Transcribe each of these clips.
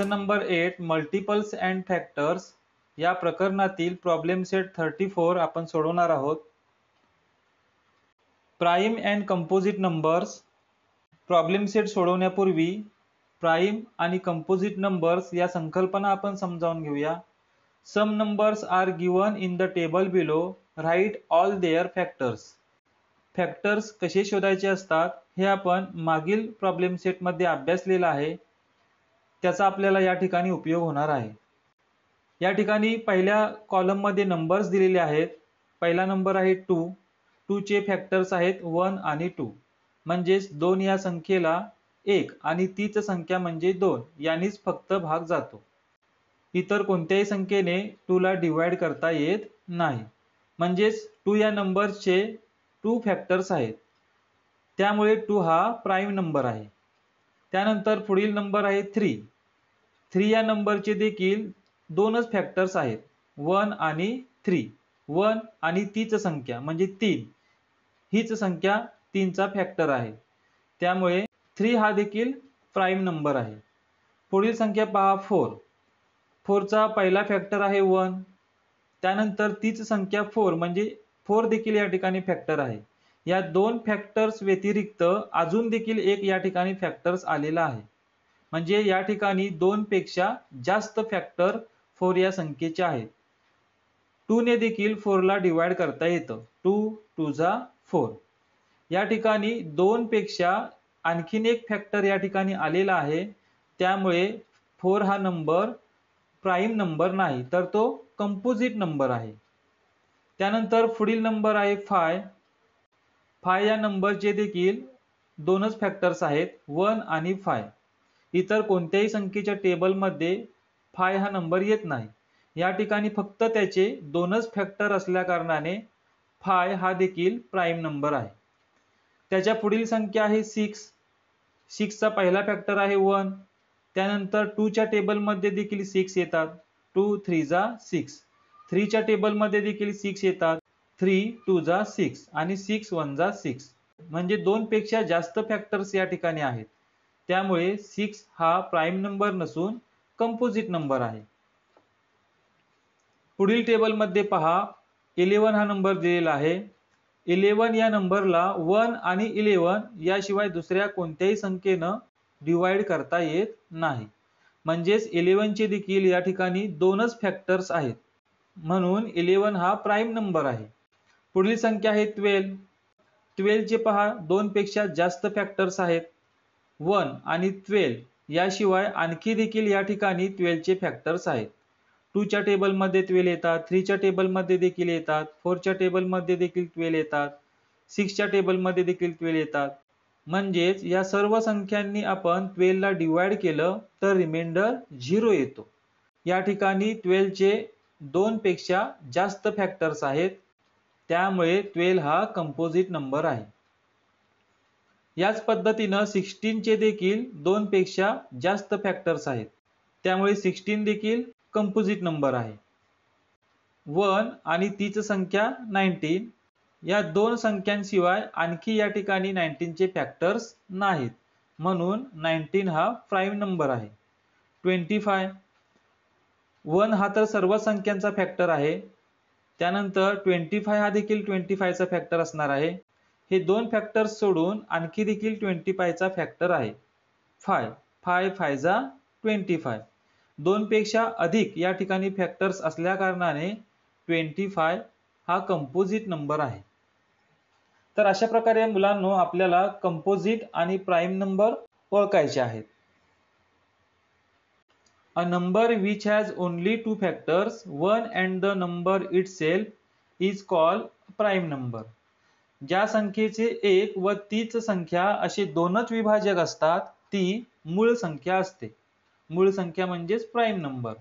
Lesson number 8 multiples and factors या प्रकरणातील problem set 34 आपण सोडवणार आहोत. Prime and composite numbers. Problem set सोडवण्यापूर्वी प्राइम आणि कंपोजिट नंबर्स या संकल्पना आपण समजावून घेऊया. Some numbers are given in the table below, write all their factors. Factors कसे शोधायचे असतात हे आपण मागील प्रॉब्लेम सेटमध्ये अभ्यासलेला आहे, त्याचा आपल्याला या ठिकाणी उपयोग होणार आहे. या ठिकाणी पहिल्या कॉलममध्ये नंबर्स दिलेले आहेत. पहिला नंबर आहे 2. 2 चे फॅक्टर्स आहेत 1 आणि 2. म्हणजेच 2 या संख्येला 1 आणि तीच संख्या म्हणजे 2 यांनीच फक्त भाग जातो. इतर कोणत्याही संख्येने 2 ला डिवाइड करता येत नाही. म्हणजेच 2 या नंबरचे 2 फॅक्टर्स आहेत, त्यामुळे 2 हा प्राइम नंबर आहे. त्यानंतर पुढील नंबर आहे 3. 3 या नंबरचे देखील 2च फॅक्टर्स आहेत, 1 आणि 3. 1 आणि तीच संख्या म्हणजे 3 हीच संख्या 3 चा फॅक्टर आहे, त्यामुळे 3 हा देखील प्राइम नंबर आहे. पुढील संख्या पहा 4. 4 चा पहिला फॅक्टर आहे 1. त्यानंतर तीच संख्या 4 म्हणजे 4 देखील या ठिकाणी फॅक्टर आहे. या 2 फॅक्टर्स व्यतिरिक्त अजून देखील एक या ठिकाणी फॅक्टर्स आलेला आहे. म्हणजे या ठिकाणी 2 पेक्षा जास्त फॅक्टर 4 या संख्येचे आहेत. 2 ने देखील 4 ला डिवाइड करता येतं. 2 2 जा 4. या ठिकाणी 2 पेक्षा आणखीन एक फॅक्टर या ठिकाणी आलेला आहे, त्यामुळे 4 हा नंबर प्राइम नंबर नाही, तर तो कंपोजिट नंबर आहे. त्यानंतर पुढील नंबर आहे 5. 5 या नंबरचे देखील 2च फॅक्टर्स आहेत, 1 आणि 5. इतर कोणत्याही संख्येच्या टेबलमध्ये 5 हा नंबर येत नाही. या ठिकाणी फक्त त्याचे 2च फॅक्टर असल्या कारणाने 5 हा देखील प्राइम नंबर आहे. त्याच्या पुढील संख्या आहे 6. 6 चा पहिला फॅक्टर आहे 1. त्यानंतर 2 च्या टेबलमध्ये देखील 6 येतात. 2 3 जा 6. 3 च्या टेबलमध्ये देखील 6 येतात. 3 2 जा 6 आणि 6 1 जा 6. म्हणजे 2 पेक्षा जास्त फॅक्टर्स या ठिकाणी आहेत, त्यामुळे 6 हा प्राइम नंबर नसून कंपोजिट नंबर आहे. पुढील टेबलमध्ये पहा 11 हा नंबर दिलेला आहे. 11 या नंबरला 1 आणि 11 याशिवाय दुसऱ्या कोणत्याही संख्येनं डिवाइड करता येत नाही. म्हणजेच 11 चे देखील या ठिकाणी 2च फॅक्टर्स आहेत, म्हणून 11 हा प्राइम नंबर आहे. पुढील संख्या आहे 12. 12 चे पहा 2 पेक्षा जास्त फॅक्टर्स आहेत, 1 आणि 12 याशिवाय आणखी देखील या ठिकाणी 12 चे फॅक्टर्स आहेत. 2 च्या टेबलमध्ये 12 येतात, 3 च्या टेबलमध्ये देखील येतात, 4 च्या टेबलमध्ये देखील 12 येतात, 6 च्या टेबलमध्ये देखील 12 येतात. म्हणजेच या सर्व संख्यांनी आपण 12 ला डिवाइड केलं तर रिमाइंडर 0 येतो. या ठिकाणी 12 चे 2 पेक्षा जास्त फॅक्टर्स आहेत, त्यामुळे 12 हा कंपोजिट नंबर आहे. याच पद्धतीनं 16 चे देखील 2 पेक्षा जास्त फॅक्टर्स आहेत, त्यामुळे 16 देखील कंपोजिट नंबर आहे. 1 आणि तीच संख्या 19 या 2 संख्यांशिवाय आणखी या ठिकाणी 19 चे फॅक्टर्स नाहीत, म्हणून 19 हा प्राइम नंबर आहे. 25 1 हा तर सर्व संख्यांचा फॅक्टर आहे, त्यानंतर 25 हा देखील 25 चा फॅक्टर असणार आहे. हे 2 फॅक्टर्स सोडून आणखी देखील 25 चा फॅक्टर आहे. 5 5 5 जा 25. 2 पेक्षा अधिक या ठिकाणी फॅक्टर्स असल्या कारणाने 25 हा कंपोजिट नंबर आहे. तर अशा प्रकारे मुलांनो आपल्याला कंपोजिट आणि प्राइम नंबर ओळखायचे आहेत. A number which has only 2 factors, 1 and the number itself is called prime number. ज्या संख्येचे एक व तीच संख्या असे 2च विभाजक असतात, ती मूळ संख्या असते. मूळ संख्या म्हणजेच prime number.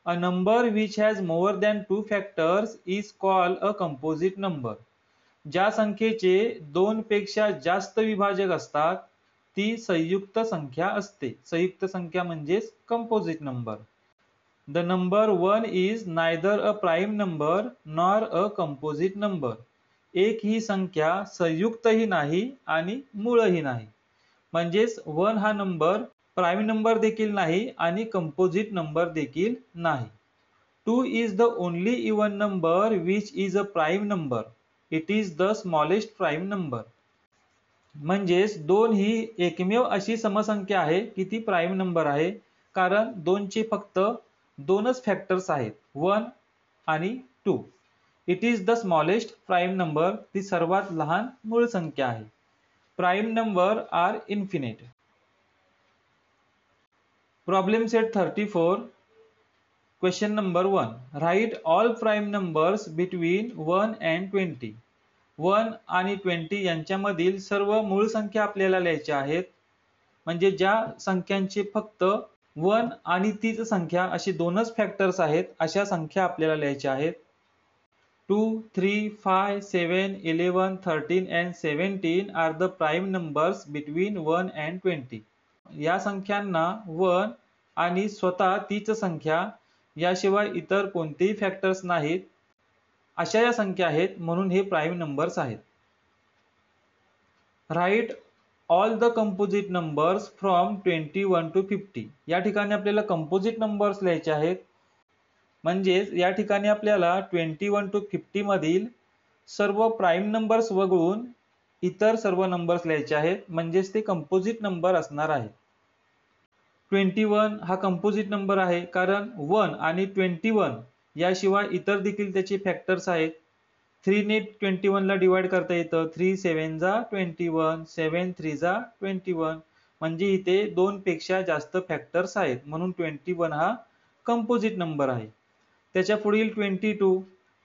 A number which has more than 2 factors is called a composite number. ज्या संख्येचे 2 पेक्षा जास्त विभाजक असतात, ती संयुक्त संख्या असते. संयुक्त संख्या म्हणजेच composite number. The number 1 is neither a prime number nor a composite number. एक ही संख्या संयुक्तही नाही आणि मूळही नाही. म्हणजेच 1 हा नंबर प्राईम नंबर देखील नाही आणि कंपोजिट नंबर देखील नाही. 2 is the only even number which is a prime number. It is the smallest prime number. म्हणजेच 2 ही एकमेव अशी समसंख्या आहे की ती प्राईम नंबर आहे, कारण 2 चे फक्त दोनच फॅक्टर्स आहेत, 1 आणि 2. It is the smallest prime number, ती सर्वात लहान मूळ संख्या आहे. Prime number are infinite. Problem set 34. Question number 1. Write all prime numbers between 1 and 20. 1 आणि 20 यांच्यामधील सर्व मूळ संख्या आपल्याला लिहायच्या आहेत. म्हणजे ज्या संख्यांचे फक्त 1 आणि तीच संख्या अशी दोनच फॅक्टर्स आहेत, अशा संख्या आपल्याला लिहायच्या आहेत. 2, 3, 5, 7, 11, 13 and 17 are the prime numbers between 1 and 20. या संख्यांना 1 आणि स्वतः तीच संख्या याशिवाय इतर कोणतेही फॅक्टर्स नाहीत, अशा या संख्या आहेत, म्हणून हे प्राईम नंबर्स आहेत. Right all the composite numbers from 21 to 50. या ठिकाणी आपल्याला कंपोजिट नंबर्स लिहायचे आहेत. म्हणजेच या ठिकाणी आपल्याला 21 to 50 मधील सर्व प्राईम नंबर्स वगळून इतर सर्व नंबर्स लिहायचे आहेत, म्हणजेच ते कंपोजिट नंबर असणार आहे. 21 हा कंपोजिट नंबर आहे, कारण 1 आणि 21 याशिवाय इतर देखील त्याचे फॅक्टर्स आहेत. 3 ने 21 ला डिवाइड करता येतं. 3 7 जा 21, 7 3 जा 21. म्हणजे इथे 2 पेक्षा जास्त फॅक्टर्स आहेत, म्हणून 21 हा कंपोजिट नंबर आहे. त्याच्या पुढील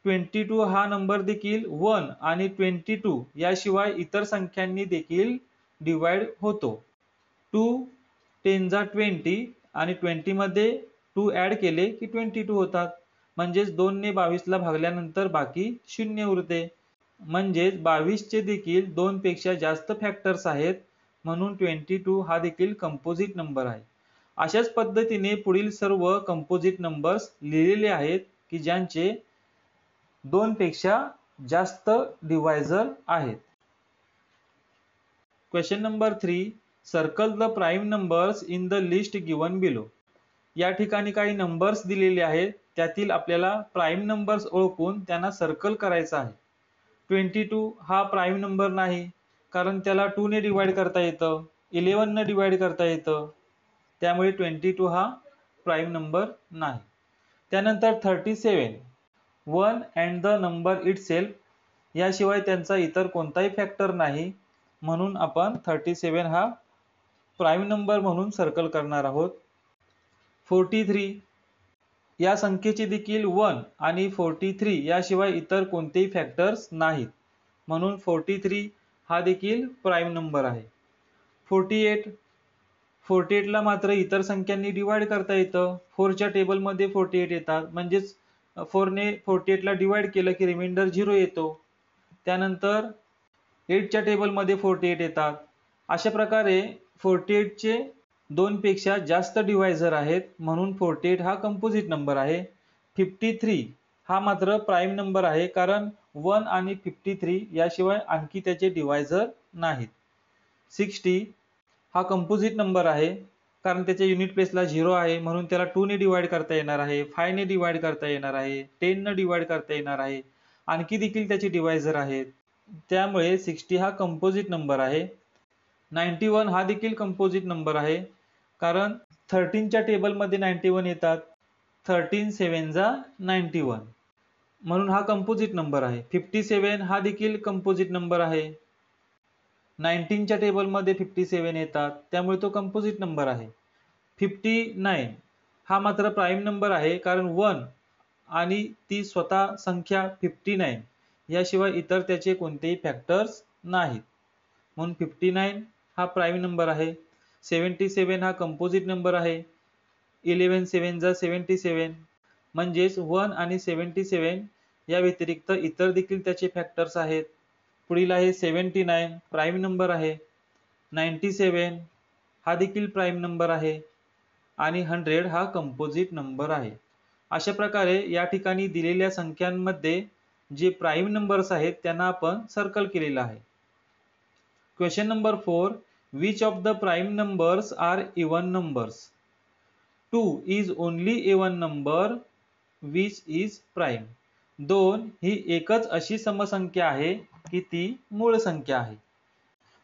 22 हा नंबर देखील 1 आणि 22 याशिवाय इतर संख्यांनी देखील डिवाइड होतो. 2 10 जा 20 आणि 20 मध्ये 2 ऍड केले की 22 होतात. म्हणजेच 2 ने 22 ला भागल्यानंतर बाकी 0 उरते. म्हणजेच 22 चे देखील 2 पेक्षा जास्त फॅक्टर्स आहेत, म्हणून 22 हा देखील कंपोजिट नंबर आहे. अशाच पद्धतीने पुढील सर्व कंपोजिट नंबर्स लिहिलेले आहेत की ज्यांचे 2 पेक्षा जास्त डिवायझर आहेत. Question number 3. Circle the prime numbers in the list given below. या ठिकाणी काही नंबर्स दिलेले आहेत, त्यातील आपल्याला प्राईम नंबर्स ओळखून त्यांना सर्कल करायचा आहे. 22 हा प्राईम नंबर नाही, कारण त्याला 2 ने डिवाइड करता येतं, 11 ने डिवाइड करता येतं, त्यामुळे 22 हा प्राईम नंबर नाही. त्यानंतर 37 1 and the number itself, याशिवाय त्यांचा इतर कोणताही फॅक्टर नाही, म्हणून आपण 37 हा प्राईम नंबर म्हणून सर्कल करणार आहोत. 43 या संख्येचे देखील 1 आणि 43 याशिवाय इतर कोणतेही फॅक्टर्स नाहीत, म्हणून 43 हा देखील प्राईम नंबर आहे. 48 ला मात्र इतर संख्यांनी डिवाइड करता येतं. 4 च्या टेबलमध्ये 48 येतात, म्हणजेच 4 ने 48 ला डिवाइड केलं की रिमाइंडर 0 येतो. त्यानंतर 8 च्या टेबलमध्ये 48 येतात. अशा प्रकारे 48 चे 2 पेक्षा जास्त डिवायझर आहेत, म्हणून 48 हा कंपोजिट नंबर आहे. 53 हा मात्र प्राईम नंबर आहे, कारण 1 आणि 53 याशिवाय आणखी त्याचे डिवायझर नाहीत. 60 हा कंपोजिट नंबर आहे, कारण त्याच्या युनिट प्लेसला 0 आहे, म्हणून त्याला 2 ने डिवाइड करता येणार आहे, 5 ने डिवाइड करता येणार आहे, 10 ने डिवाइड करता येणार आहे, आणखी देखील त्याचे डिवायझर आहेत, त्यामुळे 60 हा कंपोजिट नंबर आहे. 91 हा देखील कंपोजिट नंबर आहे, कारण 13 च्या टेबलमध्ये 91 येतात. 13 7 जा 91, म्हणून हा कंपोजिट नंबर आहे. 57 हा देखील कंपोजिट नंबर आहे. 19 च्या टेबलमध्ये 57 येतात, त्यामुळे तो कंपोजिट नंबर आहे. 59 हा मात्र प्राईम नंबर आहे, कारण 1 आणि ती स्वतः संख्या 59 याशिवाय इतर त्याचे कोणतेही फॅक्टर्स नाहीत, म्हणून 59 हा प्राईम नंबर आहे. 77 हा कंपोजिट नंबर आहे. 11 7 जा 77, म्हणजेच 1 आणि 77 या व्यतिरिक्त इतर देखील त्याचे फॅक्टर्स आहेत. पुढील आहे 79 प्राईम नंबर आहे. 97 हा देखील प्राईम नंबर आहे आणि 100 हा कंपोजिट नंबर आहे. अशा प्रकारे या ठिकाणी दिलेल्या संख्यांमध्ये जे प्राईम नंबर्स आहेत त्यांना आपण सर्कल केलेला आहे. Question number 4. Which of the prime numbers are even numbers? 2 is only even number which is prime. 2 ही एकच अशी समसंख्या आहे की ती मूळ संख्या आहे.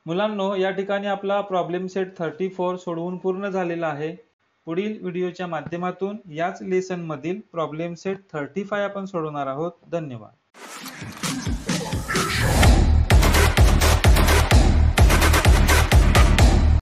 मुलांनो, या ठिकाणी आपला प्रॉब्लेम सेट 34 सोडवून पूर्ण झालेला आहे. पुढील व्हिडिओच्या माध्यमातून याच लेसन मधील प्रॉब्लेम सेट 35 आपण सोडवणार आहोत. धन्यवाद.